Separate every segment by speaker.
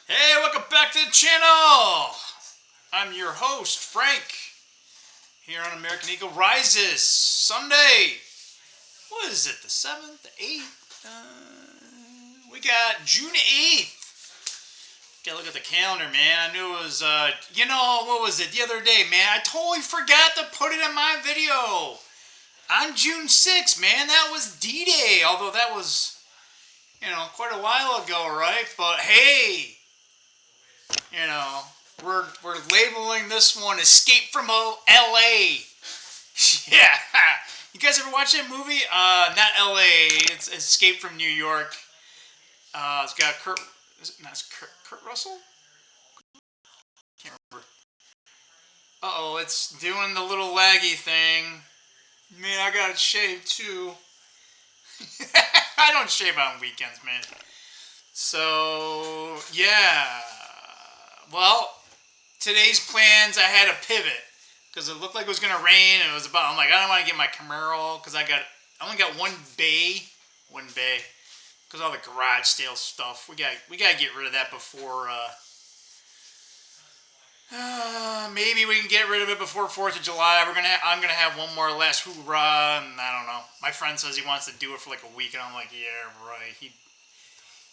Speaker 1: Hey, welcome back to the channel. I'm your host, Frank, here on American Eagle Rises. Sunday. What is it, the 7th, the 8th? We got June 8th. Gotta look at the calendar, man. I knew it was, what was it the other day, man? I totally forgot to put it in my video. On June 6th, man, that was D-Day. Although that was, quite a while ago, right? But hey, you know, we're labeling this one "Escape from L.A." Yeah, you guys ever watch that movie? Not L.A. It's Escape from New York. It's got Kurt. Is it not Kurt Russell? Can't remember. Uh oh, it's doing the little laggy thing. Man, I got it shaved too. I don't shave on weekends, man. So yeah. Well, today's plans, I had a pivot because it looked like it was gonna rain, and it was about. I'm like, I don't want to get my Camaro because I only got one bay, because all the garage sale stuff. We gotta get rid of that before. Maybe we can get rid of it before 4th of July. I'm gonna have one more last hoorah, and I don't know. My friend says he wants to do it for like a week, and I'm like, yeah, right. He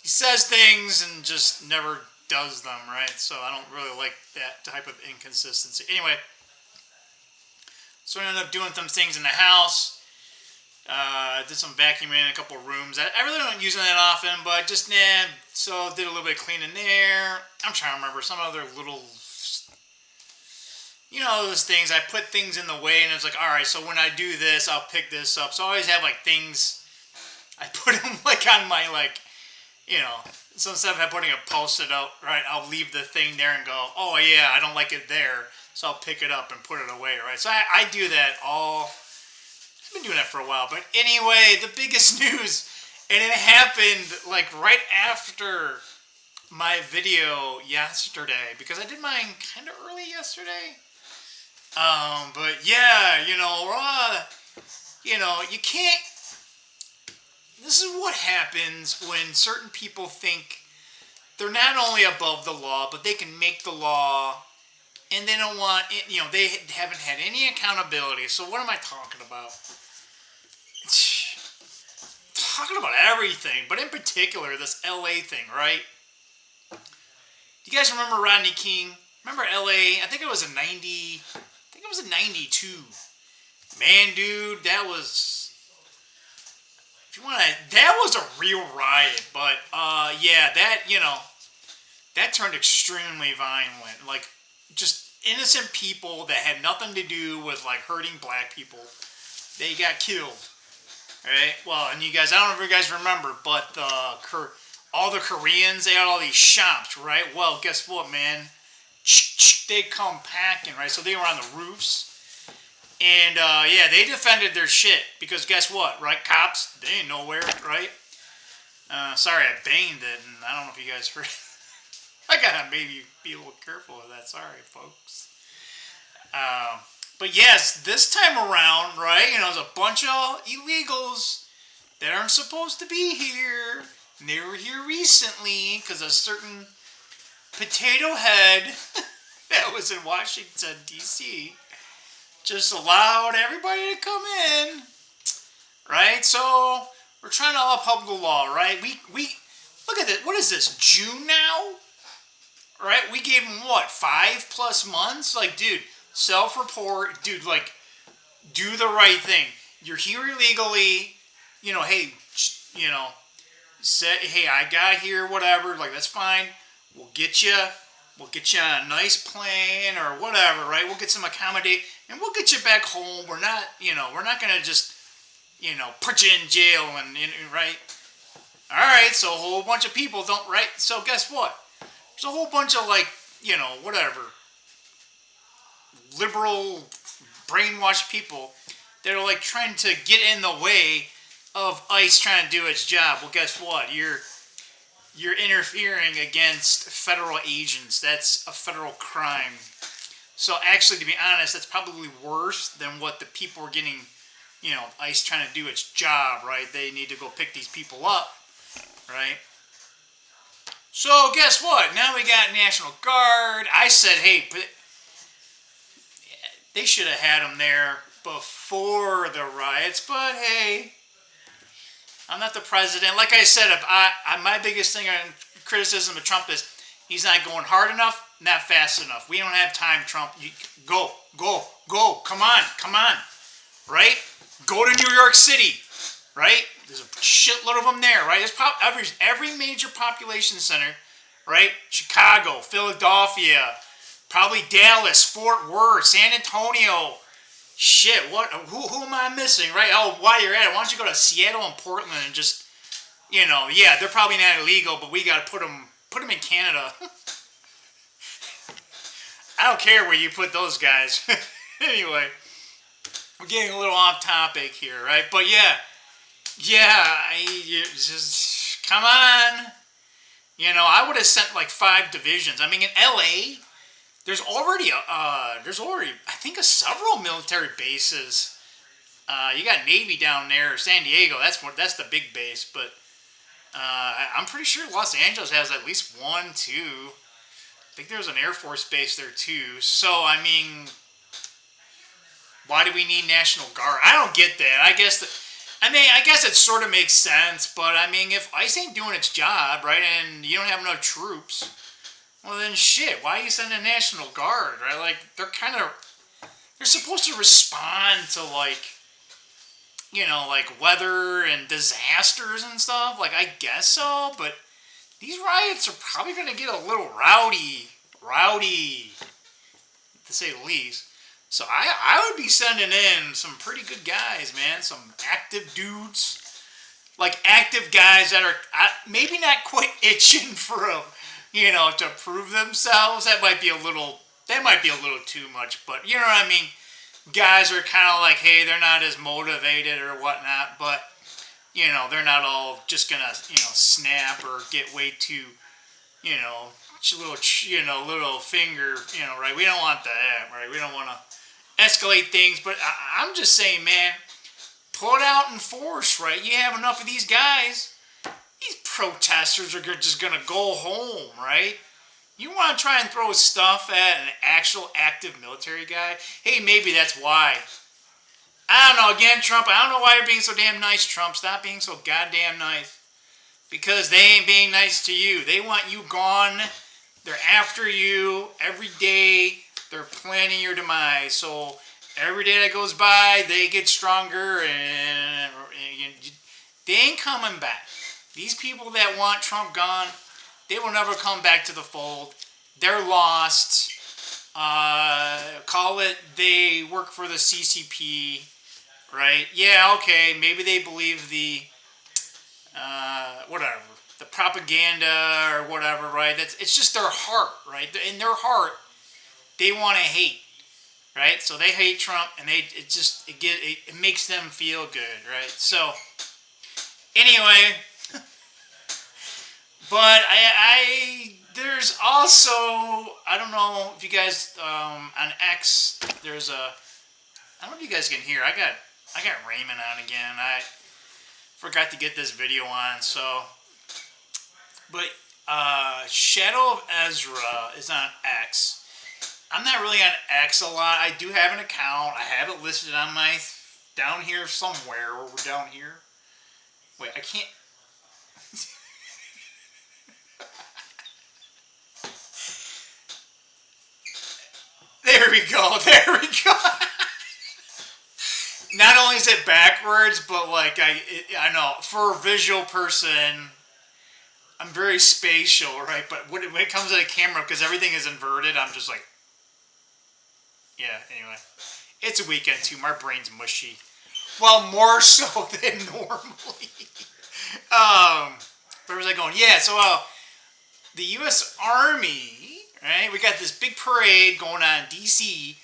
Speaker 1: says things and just never does them, right? So I don't really like that type of inconsistency. Anyway, so I ended up doing some things in the house. Did some vacuuming in a couple of rooms. I really don't use it that often, but just, so did a little bit of cleaning there. I'm trying to remember some other little, those things. I put things in the way, and it's like, all right, so when I do this, I'll pick this up. So I always have, like, things, I put them, like, on my, like, so instead of putting a post-it out, right, I'll leave the thing there and go, oh, yeah, I don't like it there, so I'll pick it up and put it away, right? So I do that I've been doing that for a while. But anyway, the biggest news, and it happened, like, right after my video yesterday, because I did mine kind of early yesterday. But yeah, you can't. This is what happens when certain people think they're not only above the law, but they can make the law, and they don't want it, they haven't had any accountability. So what am I talking about? Talking about everything, but in particular this LA thing, right? Do you guys remember Rodney King? Remember LA? I think it was a 90, I think it was a 92. Man, dude, that was, if you want to, that was a real riot. But yeah, that turned extremely violent. Like, just innocent people that had nothing to do with, like, hurting black people, they got killed. Right? Well, and you guys, I don't know if you guys remember, but all the Koreans, they had all these shops, right? Well, guess what, man? They come packing, right? So they were on the roofs. And, yeah, they defended their shit. Because guess what, right? Cops, they ain't nowhere, right? Sorry, I banged it, and I don't know if you guys heard. I gotta maybe be a little careful of that. Sorry, folks. But yes, this time around, right, there's a bunch of illegals that aren't supposed to be here. And they were here recently because a certain potato head that was in Washington, D.C., just allowed everybody to come in, right? So we're trying to uphold the law, right? We look at this. What is this, June now? Right? We gave them, what, 5+ months? Like, dude, self-report, dude, like, do the right thing. You're here illegally, hey, say, hey, I got here, whatever, like, that's fine. We'll get you on a nice plane or whatever, right? We'll get some accommodate, and we'll get you back home. We're not going to just, put you in jail and, right? All right, so a whole bunch of people don't, right? So guess what? There's a whole bunch of, like, whatever, liberal, brainwashed people that are, like, trying to get in the way of ICE trying to do its job. Well, guess what? You're interfering against federal agents. That's a federal crime. So actually, to be honest, that's probably worse than what the people are getting, ICE trying to do its job, right? They need to go pick these people up, right? So guess what? Now we got National Guard. I said, hey, they should have had them there before the riots. But hey, I'm not the president. Like I said, if my biggest thing on criticism of Trump is he's not going hard enough, not fast enough. We don't have time, Trump. Go, go, go. Come on. Right? Go to New York City. Right? There's a shitload of them there. Right? There's every major population center. Right? Chicago, Philadelphia, probably Dallas, Fort Worth, San Antonio. Shit, what? Who am I missing, right? Oh, while you're at it, why don't you go to Seattle and Portland and just, yeah, they're probably not illegal, but we got to put them in Canada. I don't care where you put those guys. Anyway, we're getting a little off topic here, right? But yeah, just come on. I would have sent like 5 divisions. I mean, in LA. There's already I think several military bases. You got Navy down there, San Diego. That's the big base, but I'm pretty sure Los Angeles has at least 1, 2. I think there's an Air Force base there too. So I mean, why do we need National Guard? I don't get that. I guess it sort of makes sense, but I mean, if ICE ain't doing its job, right, and you don't have enough troops. Well then shit, why are you sending a National Guard, right? Like, they're supposed to respond to like weather and disasters and stuff. Like, I guess so, but these riots are probably going to get a little rowdy, to say the least. So I would be sending in some pretty good guys, man. Some active dudes. Like, active guys that are maybe not quite itching for to prove themselves. That might be a little too much, but you know what I mean? Guys are kind of like, hey, they're not as motivated or whatnot, but, they're not all just gonna, snap or get way too, little finger, right? We don't want that, right? We don't want to escalate things, but I'm just saying, man, put out in force, right? You have enough of these guys. These protesters are just going to go home, right? You want to try and throw stuff at an actual active military guy? Hey, maybe that's why. I don't know. Again, Trump, I don't know why you're being so damn nice, Trump. Stop being so goddamn nice. Because they ain't being nice to you. They want you gone. They're after you every day. They're planning your demise. So every day that goes by, they get stronger and they ain't coming back. These people that want Trump gone, they will never come back to the fold. They're lost. Call it they work for the CCP, right? Yeah, okay, maybe they believe the propaganda or whatever, right? It's just their heart, right? In their heart, they want to hate, right? So they hate Trump, and it makes them feel good, right? So anyway. But there's also, I don't know if you guys, on X, I don't know if you guys can hear, I got Raymond on again. I forgot to get this video on, so, but, Shadow of Ezra is on X. I'm not really on X a lot. I do have an account. I have it listed on down here somewhere, or we're down here. Wait, I can't. There we go. Not only is it backwards, but like I know for a visual person, I'm very spatial, right? But when it comes to the camera, because everything is inverted, I'm just like, yeah. Anyway, it's a weekend too. My brain's mushy. Well, more so than normally. Where was I going? Yeah. So the U.S. Army. Right, we got this big parade going on in D.C.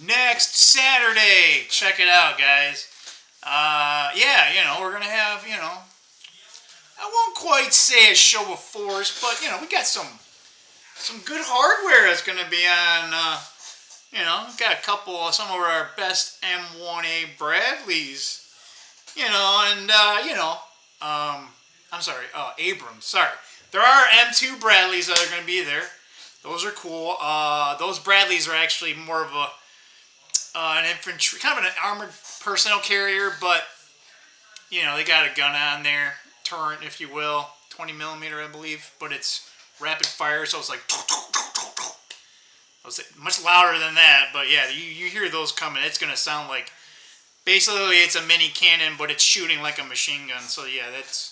Speaker 1: next Saturday. Check it out, guys. Yeah, we're gonna have, I won't quite say a show of force, but we got some good hardware that's gonna be on. Got a couple of some of our best M1A Bradleys. And I'm sorry, Abrams. Sorry. There are M2 Bradleys that are going to be there. Those are cool. Those Bradleys are actually more of an infantry, kind of an armored personnel carrier, but you know, they got a gun on there, turret, if you will, 20 millimeter, I believe, but it's rapid fire, so it's like much louder than that. But yeah, you hear those coming. It's gonna sound like basically it's a mini cannon, but it's shooting like a machine gun. So yeah, that's.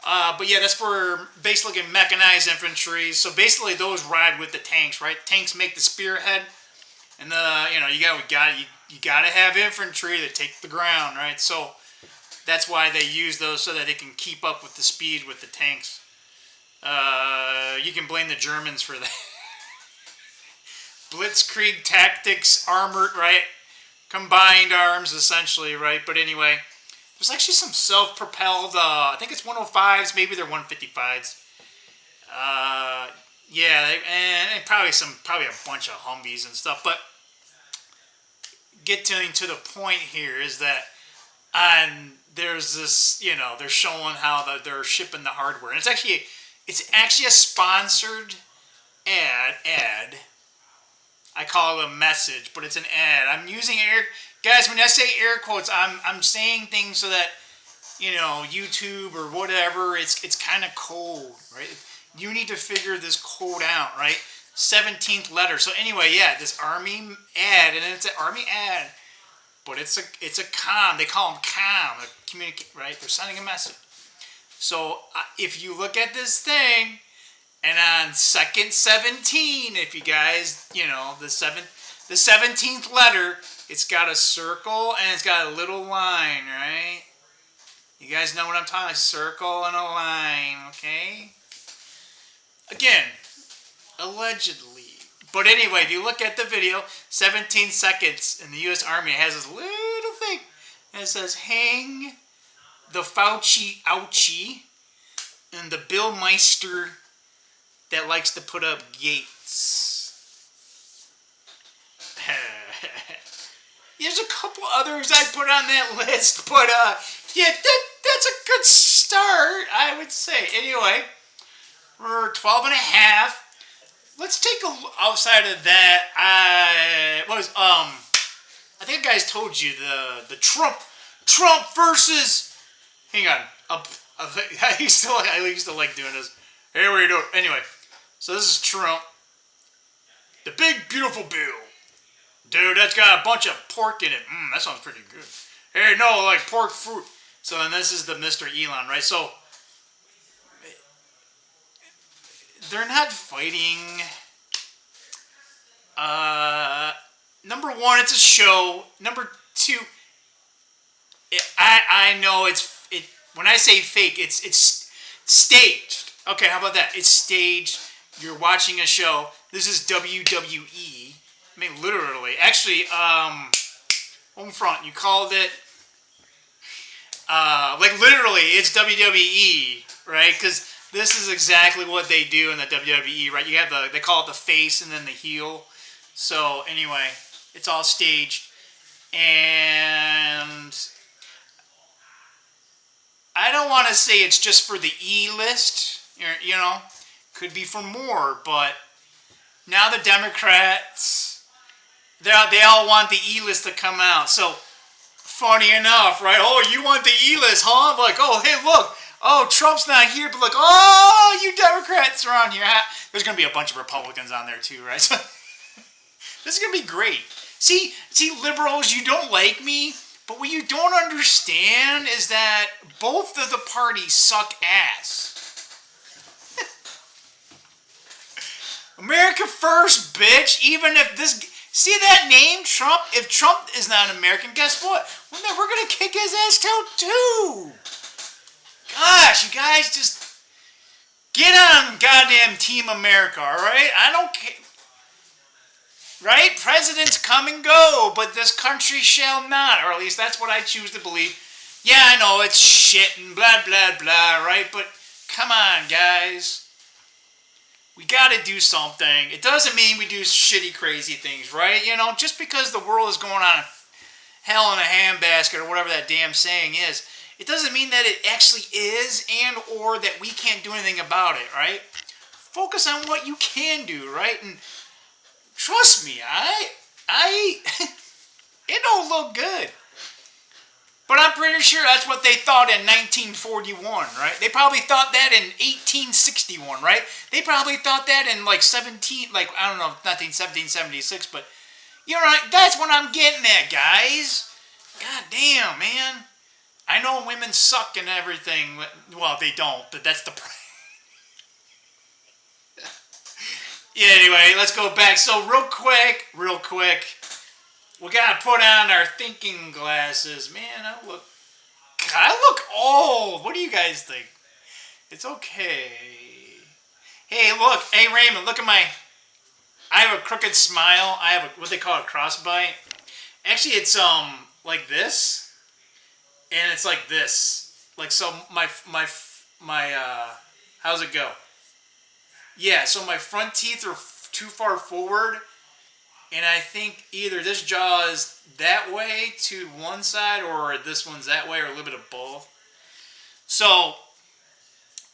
Speaker 1: But yeah, that's for basically mechanized infantry. So basically, those ride with the tanks, right? Tanks make the spearhead, and you gotta have infantry that take the ground, right? So that's why they use those so that they can keep up with the speed with the tanks. You can blame the Germans for that. Blitzkrieg tactics, armored, right? Combined arms, essentially, right? But anyway. There's actually some self-propelled, I think it's 105s, maybe they're 155s. Yeah, and probably a bunch of Humvees and stuff. But getting to the point here is that there's this, they're showing how they're shipping the hardware. And it's actually a sponsored ad. I call it a message, but it's an ad. I'm using guys, when I say air quotes, I'm saying things so that, YouTube or whatever, it's kind of cold, right? You need to figure this code out, right? 17th letter. So anyway, yeah, this Army ad, and it's an Army ad, but it's a comm. They call them comm, communicate, right? They're sending a message. So if you look at this thing, and on second 17, if you guys, the 17th letter, it's got a circle and it's got a little line, right? You guys know what I'm talking about? A circle and a line, okay? Again, allegedly. But anyway, if you look at the video, 17 seconds in the U.S. Army, it has this little thing. And it says, hang the Fauci ouchie and the Bill Meister that likes to put up gates. There's a couple others I put on that list, but yeah, that's a good start, I would say. Anyway, we're 12 and a half. Let's take a look outside of that. I think I guys told you the Trump versus. Hang on, I used to like doing this. Here we go. Anyway, so this is Trump, the big beautiful bill. Dude, that's got a bunch of pork in it. That sounds pretty good. Hey, no, like pork fruit. So then this is the Mr. Elon, right? So they're not fighting. Number one, it's a show. Number two, I know when I say fake, it's staged. Okay, how about that? It's staged. You're watching a show. This is WWE. I mean, literally. Actually, Homefront, you called it. Like, literally, it's WWE, right? Because this is exactly what they do in the WWE, right? You have they call it the face and then the heel. So, anyway, it's all staged. And I don't want to say it's just for the E-list, could be for more, but now the Democrats, they all want the E-list to come out. So, funny enough, right? Oh, you want the E-list, huh? Like, oh, hey, look. Oh, Trump's not here, but like, oh, you Democrats are on here. There's going to be a bunch of Republicans on there too, right? So, this is going to be great. See, liberals, you don't like me, but what you don't understand is that both of the parties suck ass. America first, bitch. Even if see that name, Trump? If Trump is not an American, guess what? Well, then we're going to kick his ass out too. Gosh, you guys just get on goddamn Team America, all right? I don't care. Right? Presidents come and go, but this country shall not, or at least that's what I choose to believe. Yeah, I know it's shit and blah, blah, blah, right? But come on, guys. We got to do something. It doesn't mean we do shitty, crazy things, right? Just because the world is going on hell in a handbasket or whatever that damn saying is, it doesn't mean that it actually is and or that we can't do anything about it, right? Focus on what you can do, right? And trust me, it don't look good. But I'm pretty sure that's what they thought in 1941, right? They probably thought that in 1861, right? They probably thought that in like I don't know, not in 1776, but you know, that's what I'm getting at, guys. God damn, man. I know women suck and everything. Well, they don't, but that's the Yeah, anyway, let's go back. So real quick, we gotta put on our thinking glasses. Man, I look old. What do you guys think? It's okay. Hey, look. Hey, Raymond, look at I have a crooked smile. I have what they call a crossbite. Actually, it's like this, and it's like this. Like so, my how's it go? Yeah, so my front teeth are too far forward, and I think either this jaw is that way to one side, or this one's that way, or a little bit of both. So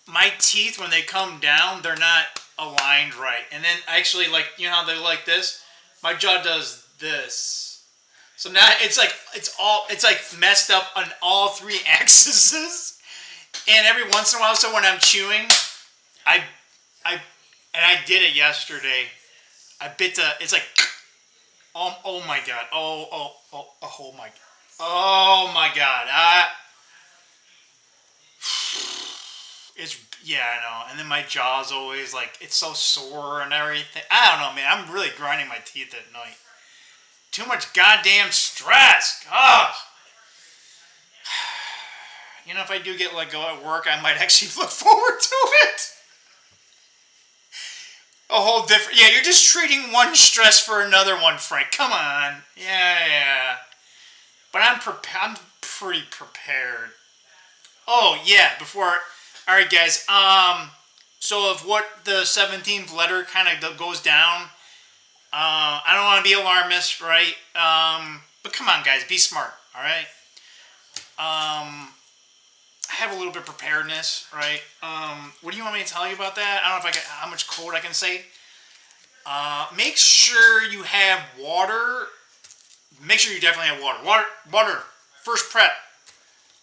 Speaker 1: my teeth, when they come down, they're not aligned right. And then actually, like, you know how they're like this? My jaw does this. So now it's like messed up on all three axes. And every once in a while, so when I'm chewing, I did it yesterday. It's like, oh my god, oh my, oh my god, yeah, I know. And then my jaw's always like, it's so sore and everything. I don't know, man. I'm really grinding my teeth at night. Too much goddamn stress. Ugh. You know, if I do get let go at work, I might actually look forward to it. A whole different... Yeah, you're just treating one stress for another one, Frank. Come on. Yeah. But I'm pretty prepared. Oh, yeah, before... Alright, guys. So if what the 17th letter kind of goes down, I don't want to be alarmist, right? But come on, guys. Be smart, alright? I have a little bit of preparedness, right? What do you want me to tell you about that? I don't know how much code I can say. Make sure you have water. Make sure you definitely have water. Water. First prep.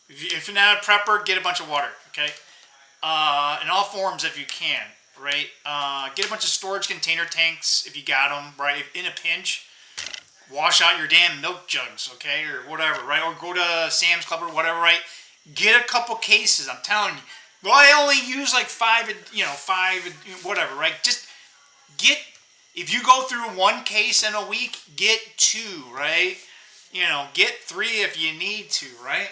Speaker 1: If you're not a prepper, get a bunch of water, okay? In all forms if you can, right? Get a bunch of storage container tanks if you got them, right? In a pinch, wash out your damn milk jugs, okay? Or whatever, right? Or go to Sam's Club or whatever, right? Get a couple cases, I'm telling you. Well, I only use like five, whatever, right? Just get, if you go through one case in a week, get two, right? Get three if you need to, right?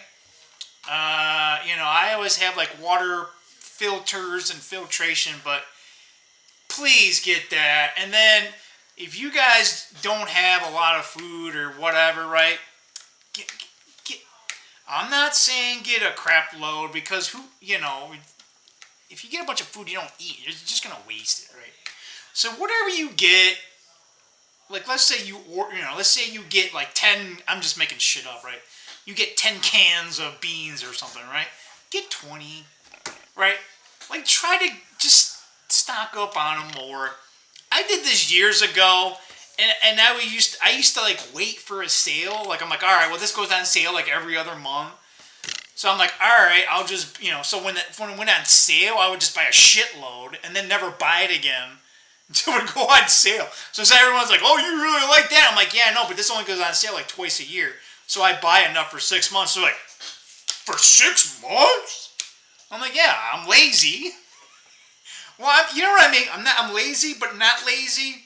Speaker 1: I always have like water filters and filtration, but please get that. And then if you guys don't have a lot of food or whatever, right? I'm not saying get a crap load, because if you get a bunch of food you don't eat, you're just gonna waste it, right? So whatever you get, like let's say you get like 10. I'm just making shit up, right? You get 10 cans of beans or something, right? Get 20, right? Like try to just stock up on them more. I did this years ago. And now I used to like wait for a sale. Like I'm like, all right, well this goes on sale like every other month. So I'm like, all right, I'll just So when it went on sale, I would just buy a shitload and then never buy it again until it would go on sale. So everyone's like, oh, you really like that? I'm like, yeah, no, but this only goes on sale like twice a year. So I buy enough for 6 months. So like, for 6 months? I'm like, yeah, I'm lazy. Well, you know what I mean? I'm lazy, but not lazy.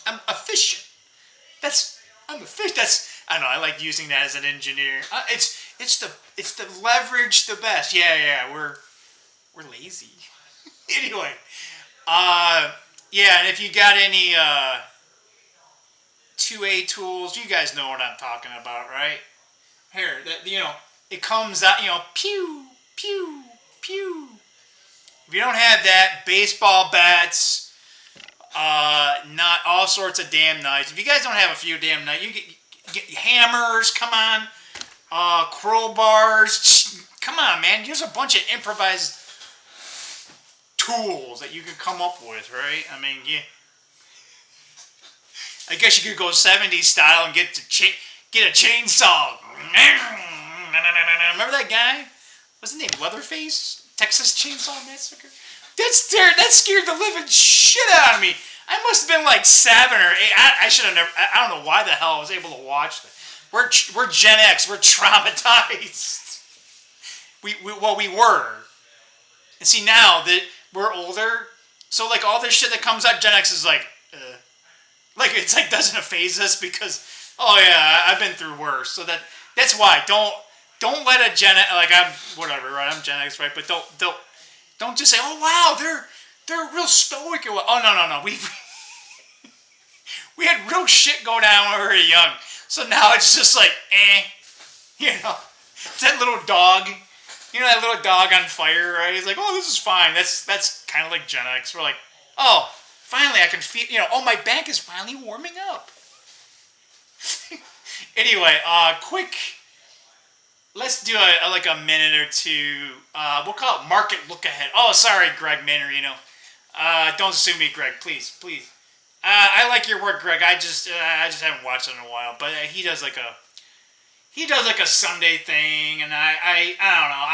Speaker 1: I'm efficient. I'm efficient. I don't know. I like using that as an engineer. It's the leverage the best. Yeah. We're lazy. Anyway, yeah. And if you got any 2A tools, you guys know what I'm talking about, right? Here, it comes out. Pew pew pew. If you don't have that, baseball bats. Not all sorts of damn knives. If you guys don't have a few damn knives, you get hammers, come on. Crowbars, come on, man. There's a bunch of improvised tools that you could come up with, right? I mean, yeah. I guess you could go 70s style and get a chainsaw. Remember that guy? What's his name? Leatherface? Texas Chainsaw Massacre? That scared the living shit out of me. I must have been like 7 or 8. I should have never. I don't know why the hell I was able to watch that. We're Gen X. We're traumatized. We were. And see now that we're older, so like all this shit that comes out, Gen X is like it's like doesn't faze us because oh yeah, I've been through worse. So that's why don't let a Gen X, like I'm whatever, right? I'm Gen X, right? But don't just say oh wow they're real stoic. Oh no we had real shit go down when we were young. So now it's just like that little dog. You know that little dog on fire, right? He's like, oh, this is fine. That's kind of like Gen X. We're like, oh, finally I can feel, my back is finally warming up. Anyway, quick, let's do a minute or two. We'll call it market look ahead. Oh, sorry, Greg Manarino. Don't sue me, Greg, please. I like your work, Greg. I just haven't watched it in a while, but he does like a Sunday thing, and I don't know.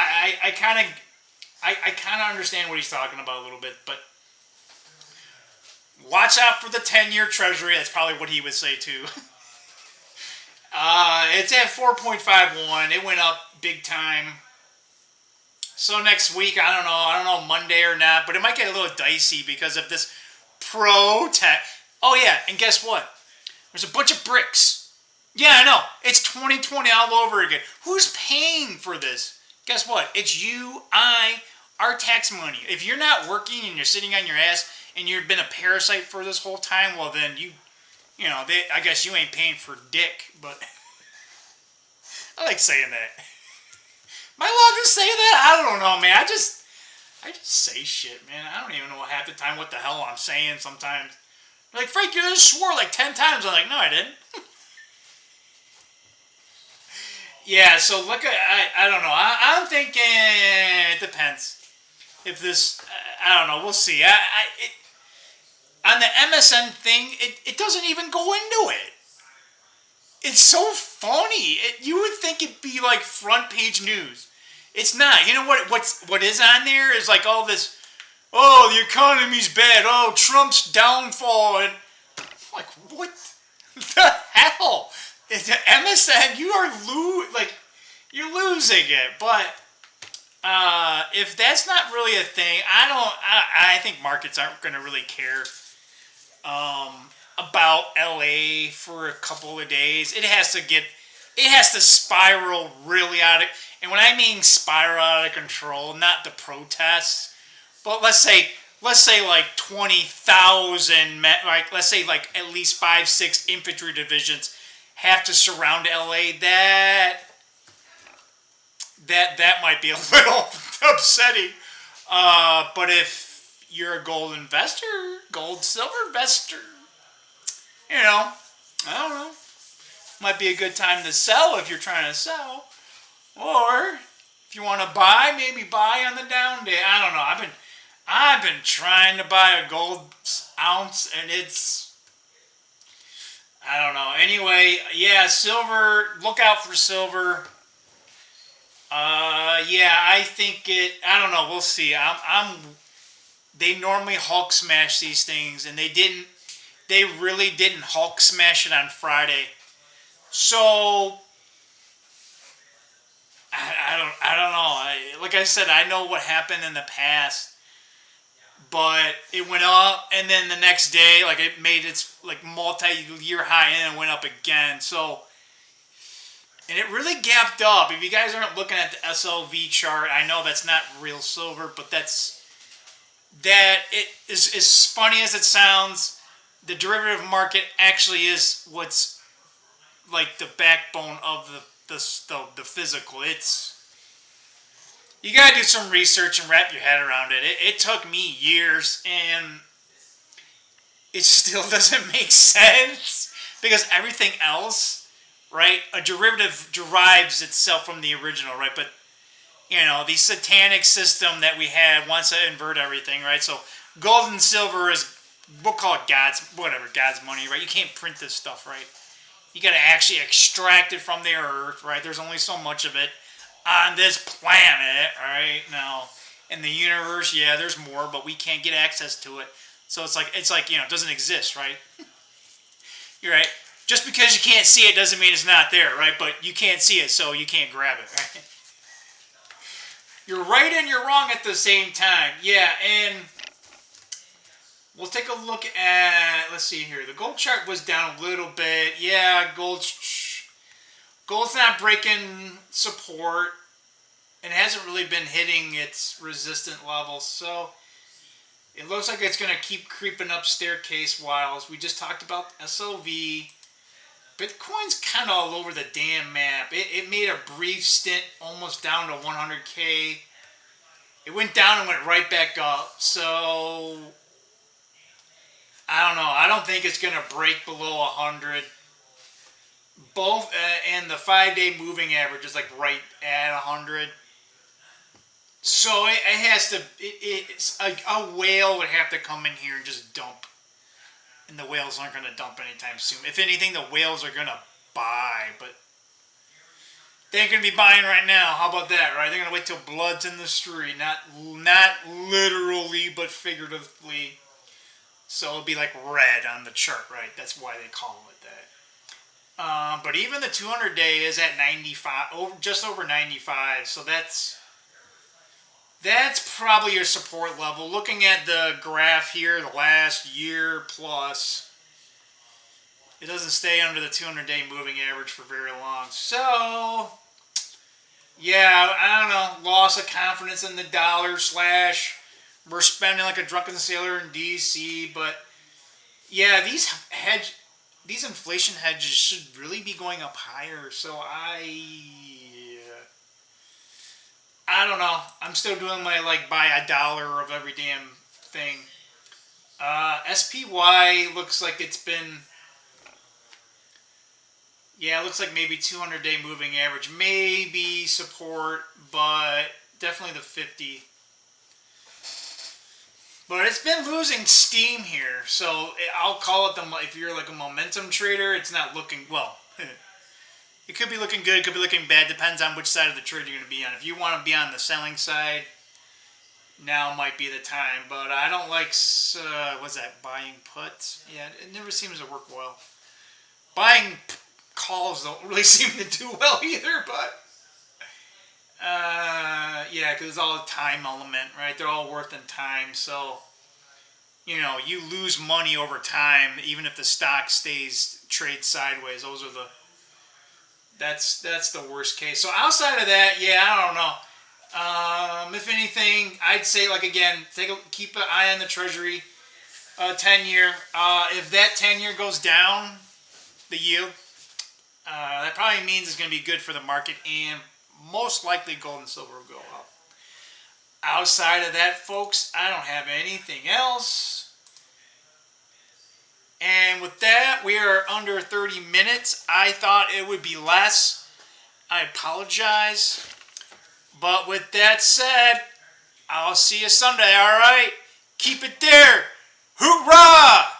Speaker 1: I kind of understand what he's talking about a little bit, but watch out for the 10-year Treasury. That's probably what he would say too. It's at 4.51. It went up big time. So next week, I don't know Monday or not, but it might get a little dicey because of this protest. Oh yeah, and guess what? There's a bunch of bricks. Yeah, I know. It's 2020 all over again. Who's paying for this? Guess what? It's you, our tax money. If you're not working and you're sitting on your ass and you've been a parasite for this whole time, well then I guess you ain't paying for dick, but I like saying that. Am I allowed to say that? I don't know, man. I just say shit, man. I don't even know half the time what the hell I'm saying sometimes. Like, Frank, you just swore like 10 times. I'm like, no, I didn't. Yeah, so look at, I don't know. I'm thinking, it depends. If this, I don't know, we'll see. On the MSN thing, it doesn't even go into it. It's so funny. You would think it'd be like front page news. It's not. You know what is on there is like all this, oh, the economy's bad. Oh, Trump's downfall. And I'm like, what the hell? It's MSN, you're losing it. But if that's not really a thing, I think markets aren't going to really care about LA for a couple of days. It has to spiral really out of, and when I mean spiral out of control, not the protests, but let's say like 20,000, like let's say like at least 5-6 infantry divisions have to surround LA. That might be a little upsetting. But if you're a gold silver investor, I don't know. Might be a good time to sell if you're trying to sell. Or if you want to buy, maybe buy on the down day. I don't know. I've been trying to buy a gold ounce and it's, I don't know. Anyway, yeah, silver, look out for silver. Yeah, I think I don't know, we'll see. They normally Hulk smash these things, and they really didn't Hulk smash it on Friday. So, I don't know. Like I said, I know what happened in the past, but it went up, and then the next day, like it made its like multi-year high, and it went up again. So, and it really gapped up. If you guys aren't looking at the SLV chart, I know that's not real silver, but it is as funny as it sounds. The derivative market actually is what's like the backbone of the physical. You gotta do some research and wrap your head around it. It took me years, and it still doesn't make sense because everything else, right? A derivative derives itself from the original, right? But the satanic system that we had wants to invert everything, right? So gold and silver is, we'll call it God's money, right? You can't print this stuff, right? You got to actually extract it from the earth, right? There's only so much of it on this planet, right? Now, in the universe, yeah, there's more, but we can't get access to it. So it's like it doesn't exist, right? You're right. Just because you can't see it doesn't mean it's not there, right? But you can't see it, so you can't grab it, right? You're right and you're wrong at the same time. Yeah, and we'll take a look at, let's see here. The gold chart was down a little bit. Yeah, gold's not breaking support and hasn't really been hitting its resistant levels. So it looks like it's going to keep creeping up staircase-wise. We just talked about SLV. Bitcoin's kind of all over the damn map. It made a brief stint almost down to 100K. It went down and went right back up. So I don't know. I don't think it's going to break below 100. Both and the 5-day moving average is like right at 100. So it has to. It's a whale would have to come in here and just dump. And the whales aren't going to dump anytime soon. If anything, the whales are going to buy, but they ain't going to be buying right now. How about that, right? They're going to wait till blood's in the street. Not literally, but figuratively. So it'll be like red on the chart, right? That's why they call it that. But even the 200-day is at 95, just over 95. So that's probably your support level. Looking at the graph here, the last year plus, it doesn't stay under the 200-day moving average for very long. So, yeah, I don't know. Loss of confidence in the dollar / we're spending like a drunken sailor in D.C. But, yeah, these inflation hedges should really be going up higher. So I don't know. I'm still doing my buy $1 of every damn thing. SPY looks like it's been, it looks like maybe 200-day moving average, maybe support, but definitely the 50. But it's been losing steam here, so I'll call it if you're like a momentum trader, it's not looking well. It could be looking good, could be looking bad, depends on which side of the trade you're going to be on. If you want to be on the selling side, now might be the time. But I don't like, what's that, buying puts? Yeah, it never seems to work well. Buying calls don't really seem to do well either, but yeah, because it's all a time element, right? They're all worth in time, so you lose money over time, even if the stock trades sideways. That's the worst case. So outside of that, I don't know. If anything, I'd say again, keep an eye on the Treasury 10-year. If that 10-year goes down, the yield, that probably means it's going to be good for the market, and most likely gold and silver will go up. Outside of that, folks, I don't have anything else. And with that, we are under 30 minutes. I thought it would be less. I apologize. But with that said, I'll see you Sunday, all right? Keep it there. Hoorah!